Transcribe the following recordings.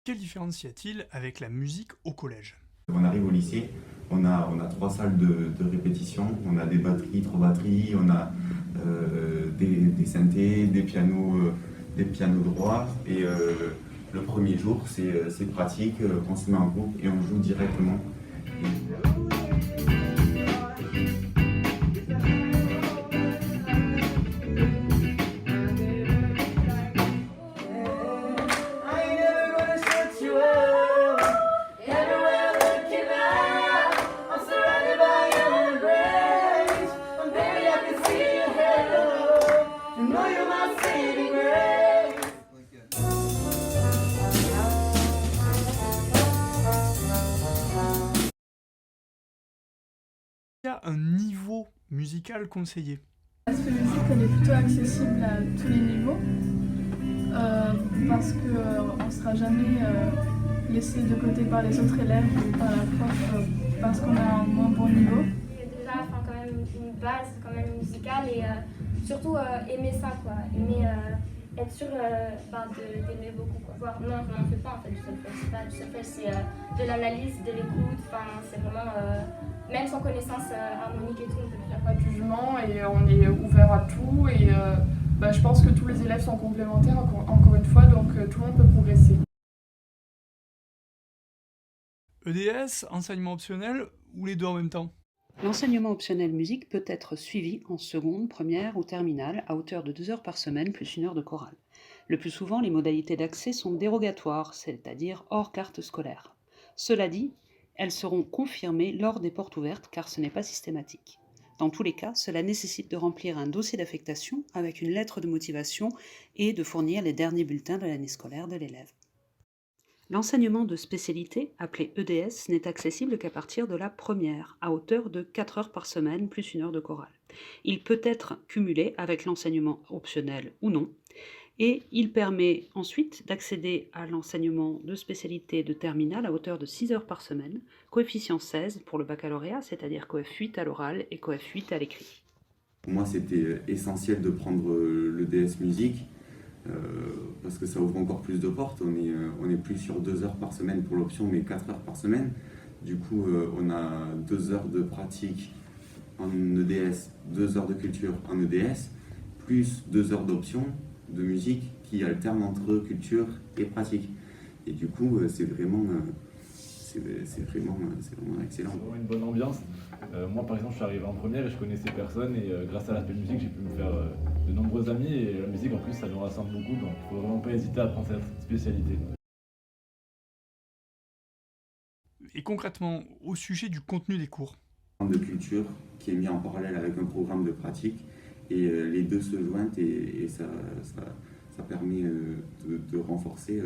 Quelle différence y a-t-il avec la musique au collège? On arrive au lycée, on a trois salles de répétition, on a des batteries, trois batteries, on a des synthés, des pianos droits. Et le premier jour, c'est pratique, on se met en groupe et on joue directement. Il y a un niveau musical conseillé. L'aspect musique, elle est plutôt accessible à tous les niveaux parce qu'on ne sera jamais laissé de côté par les autres élèves ou par la prof parce qu'on a un moins bon niveau. Il y a déjà quand même une base quand même musicale et surtout aimer ça, quoi. Aimer être sûr d'aimer beaucoup, quoi. Non, je n'en fais pas en fait du solfège. C'est pas du solfège, c'est de l'analyse, de l'écoute. Enfin, c'est vraiment même sans connaissance harmonique et tout, on peut le Il n'y a faire. pas de jugement et on est ouvert à tout et je pense que tous les élèves sont complémentaires encore une fois, donc tout le monde peut progresser. EDS, enseignement optionnel ou les deux en même temps? L'enseignement optionnel musique peut être suivi en seconde, première ou terminale à hauteur de 2 heures par semaine plus 1 heure de chorale. Le plus souvent, les modalités d'accès sont dérogatoires, c'est-à-dire hors carte scolaire. Cela dit, elles seront confirmées lors des portes ouvertes car ce n'est pas systématique. Dans tous les cas, cela nécessite de remplir un dossier d'affectation avec une lettre de motivation et de fournir les derniers bulletins de l'année scolaire de l'élève. L'enseignement de spécialité, appelé EDS, n'est accessible qu'à partir de la première, à hauteur de 4 heures par semaine plus 1 heure de chorale. Il peut être cumulé avec l'enseignement optionnel ou non, et il permet ensuite d'accéder à l'enseignement de spécialité de terminale à hauteur de 6 heures par semaine, coefficient 16 pour le baccalauréat, c'est-à-dire coef 8 à l'oral et coef 8 à l'écrit. Pour moi, c'était essentiel de prendre le DS musique. Parce que ça ouvre encore plus de portes. On est plus sur 2 heures par semaine pour l'option, mais 4 heures par semaine. Du coup, on a 2 heures de pratique en EDS, 2 heures de culture en EDS, plus 2 heures d'option de musique qui alternent entre culture et pratique. Et du coup, c'est vraiment excellent. C'est vraiment une bonne ambiance. Moi, par exemple, je suis arrivé en première et je connaissais personne. Et grâce à l'aspect musique, j'ai pu me faire de nombreux amis. Et la musique, en plus, ça nous rassemble beaucoup. Donc, il ne faut vraiment pas hésiter à prendre cette spécialité. Et concrètement, au sujet du contenu des cours. De culture qui est mis en parallèle avec un programme de pratique. Et les deux se joignent et ça permet de renforcer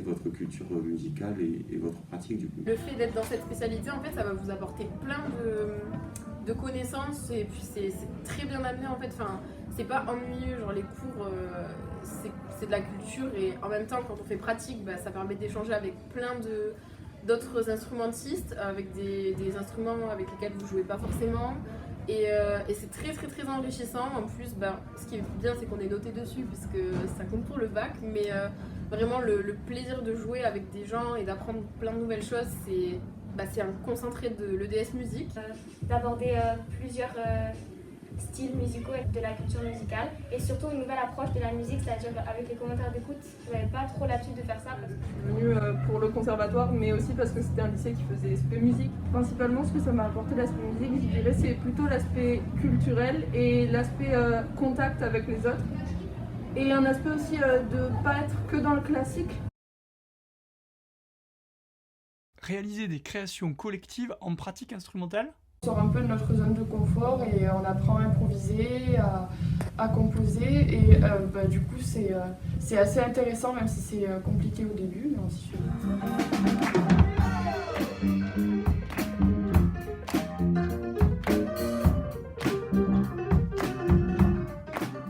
votre culture musicale et votre pratique du coup. Le fait d'être dans cette spécialité, en fait, ça va vous apporter plein de connaissances et puis c'est très bien amené en fait. Enfin, c'est pas ennuyeux, genre les cours, c'est de la culture et en même temps, quand on fait pratique, ça permet d'échanger avec plein d'autres instrumentistes, avec des instruments avec lesquels vous jouez pas forcément. Et c'est très très très enrichissant. En plus, ce qui est bien, c'est qu'on est noté dessus puisque ça compte pour le bac, mais vraiment le plaisir de jouer avec des gens et d'apprendre plein de nouvelles choses, c'est un concentré de l'EDS musique. D'aborder plusieurs styles musicaux et de la culture musicale et surtout une nouvelle approche de la musique, c'est-à-dire avec les commentaires d'écoute. Je n'avais pas trop l'habitude de faire ça. Je suis venue pour le conservatoire, mais aussi parce que c'était un lycée qui faisait l'aspect musique. Principalement, ce que ça m'a apporté l'aspect musique, je dirais, c'est plutôt l'aspect culturel et l'aspect contact avec les autres. Et un aspect aussi de ne pas être que dans le classique. Réaliser des créations collectives en pratique instrumentale? On sort un peu de notre zone de confort et on apprend à improviser, à composer et du coup c'est assez intéressant même si c'est compliqué au début, mais on s'y fait. Le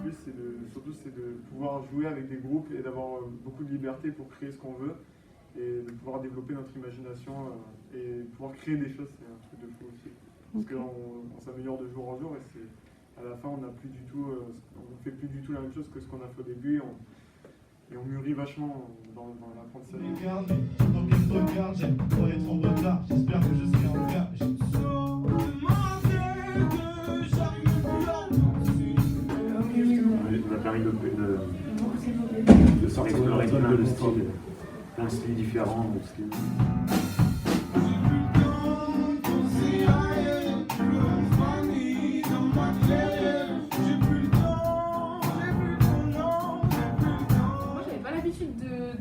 but c'est de pouvoir jouer avec des groupes et d'avoir beaucoup de liberté pour créer ce qu'on veut et de pouvoir développer notre imagination et pouvoir créer des choses, c'est un truc de fou aussi. Parce qu'on s'améliore de jour en jour et à la fin on fait plus du tout la même chose que ce qu'on a fait au début. et on mûrit vachement dans l'apprentissage. Ça a permis de sortir plein de styles différents.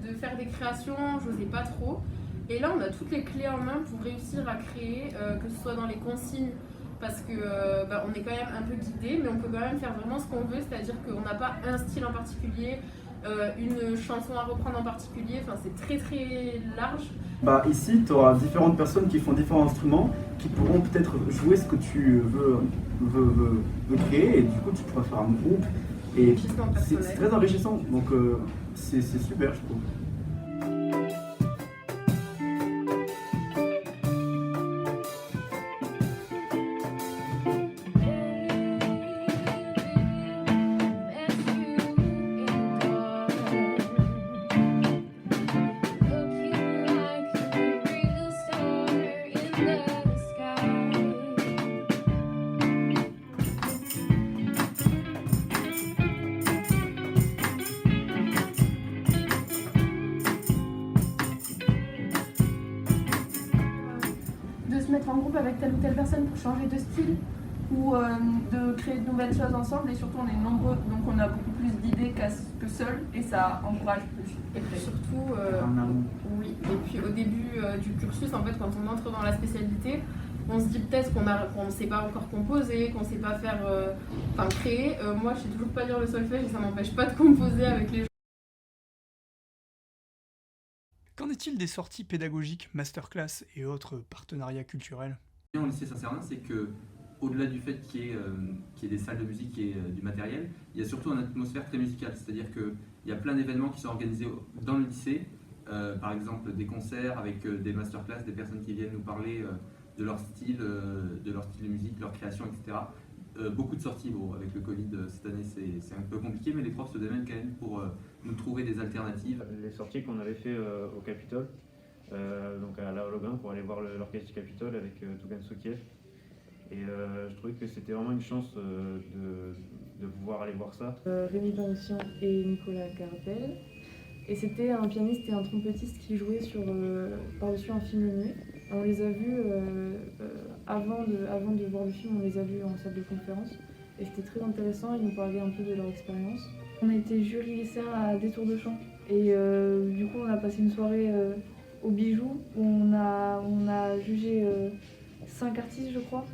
De faire des créations, j'osais pas trop. Et là, on a toutes les clés en main pour réussir à créer, que ce soit dans les consignes, parce que on est quand même un peu guidé, mais on peut quand même faire vraiment ce qu'on veut, c'est-à-dire qu'on n'a pas un style en particulier, une chanson à reprendre en particulier, enfin c'est très très large. Ici, tu auras différentes personnes qui font différents instruments, qui pourront peut-être jouer ce que tu veux créer, et du coup tu pourras faire un groupe. Et c'est très enrichissant, donc c'est super, je trouve. Mettre en groupe avec telle ou telle personne pour changer de style ou de créer de nouvelles choses ensemble, et surtout on est nombreux donc on a beaucoup plus d'idées que seul, et ça encourage plus. Et puis surtout, oui, et puis au début du cursus, en fait, quand on entre dans la spécialité, on se dit peut-être qu'on ne sait pas encore composer, qu'on ne sait pas faire, créer. Moi je sais toujours pas lire le solfège et ça m'empêche pas de composer avec les gens. Qu'en est-il des sorties pédagogiques, masterclass et autres partenariats culturels ? Au lycée Saint-Cernin, c'est que au-delà du fait qu'il y ait des salles de musique et du matériel, il y a surtout une atmosphère très musicale. C'est-à-dire qu'il y a plein d'événements qui sont organisés dans le lycée, par exemple des concerts avec des masterclass, des personnes qui viennent nous parler de leur style de musique, de leur création, etc. Beaucoup de sorties, avec le Covid cette année c'est un peu compliqué, mais les profs se démènent quand même pour nous trouver des alternatives. Les sorties qu'on avait fait au Capitole, donc à la Holograin pour aller voir l'orchestre du Capitole avec Tougan Sokiev. Et je trouvais que c'était vraiment une chance de pouvoir aller voir ça. Rémi Barossian et Nicolas Gardel. Et c'était un pianiste et un trompettiste qui jouaient par-dessus un film muet. On les a vus, avant de voir le film, on les a vus en salle de conférence. Et c'était très intéressant, ils nous parlaient un peu de leur expérience. On a été jury lycéen à des tours de chant. Et du coup, on a passé une soirée au Bijou où on a jugé 5 artistes, je crois.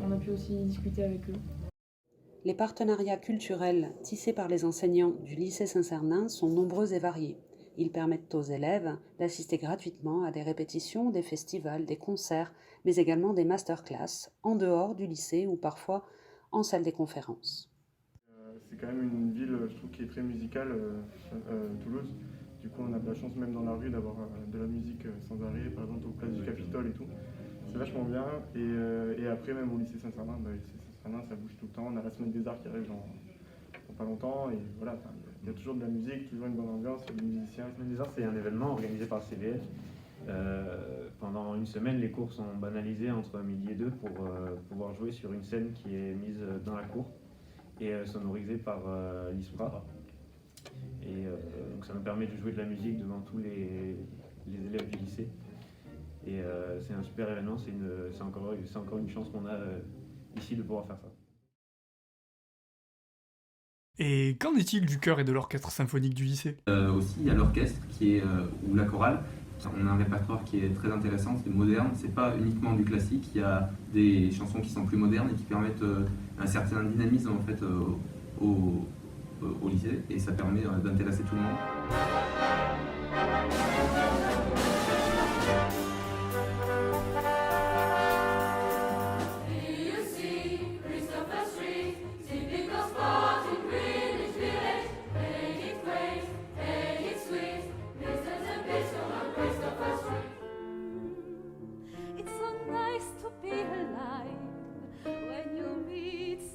On a pu aussi discuter avec eux. Les partenariats culturels tissés par les enseignants du lycée Saint-Cernin sont nombreux et variés. Ils permettent aux élèves d'assister gratuitement à des répétitions, des festivals, des concerts, mais également des masterclass en dehors du lycée ou parfois en salle des conférences. C'est quand même une ville, je trouve, qui est très musicale, Toulouse. Du coup, on a de la chance même dans la rue d'avoir de la musique sans arrêt, par exemple au place du Capitole et tout. C'est vachement bien. Et après, même au lycée Saint-Cernin, ça bouge tout le temps. On a la semaine des arts qui arrive dans pas longtemps. Et voilà, il y a toujours de la musique, toujours une bonne ambiance, il y a des musiciens. La semaine des arts, c'est un événement organisé par le CVF. Pendant une semaine, les cours sont banalisés entre midi et 2 pour pouvoir jouer sur une scène qui est mise dans la cour et sonorisée par l'ISPRA. Et donc ça nous permet de jouer de la musique devant tous les élèves du lycée. Et c'est un super événement, c'est encore une chance qu'on a ici de pouvoir faire ça. Et qu'en est-il du chœur et de l'orchestre symphonique du lycée ? Aussi, il y a l'orchestre ou la chorale. On a un répertoire qui est très intéressant, c'est moderne, c'est pas uniquement du classique, il y a des chansons qui sont plus modernes et qui permettent un certain dynamisme en fait au lycée, et ça permet d'intéresser tout le monde.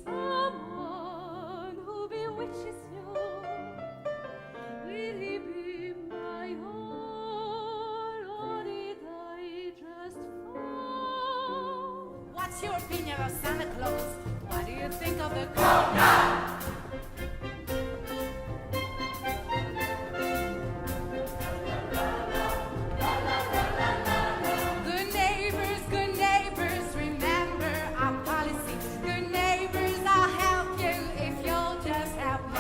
Someone who bewitches you, really What's your opinion of Santa Claus? What do you think of the cold night? Good neighbors, remember our policy. Good neighbors, I'll help you if you'll just help me.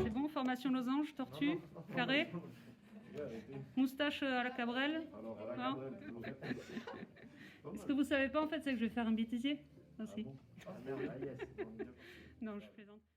C'est bon, formation losange, tortue, carré, moustache à la Cabrel. Non. Ce que vous savez pas en fait, c'est que je vais faire un bêtisier aussi. Non, je plaisante.